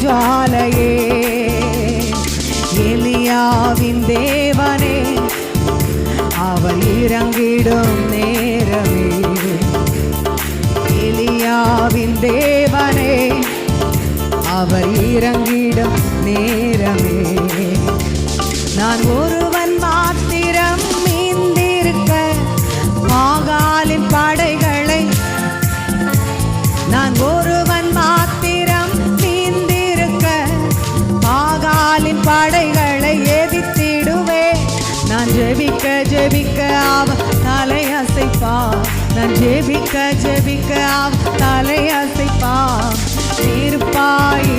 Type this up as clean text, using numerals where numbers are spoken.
ஜுவாலையே, எலியாவின் தேவனே, அவர் இறங்கிடும் நேரமே. எலியாவின் தேவனே, அவர் இறங்கிடும் நேரமே. நான் ஒருவன் மாத்திரம் மீந்திருக்க பாகாலின் படைகளை, நான் ஒருவன் மாத்திரம் மீந்திருக்க பாகாலின் படைகளை எதிர்த்திடுவே. நான் ஜெபிக்க ஜெபிக்க அவன் தலையசைப்பார், நான் ஜெபிக்க ஜெபிக்க அவன் தலையசைப்பார். நெருப்பாய்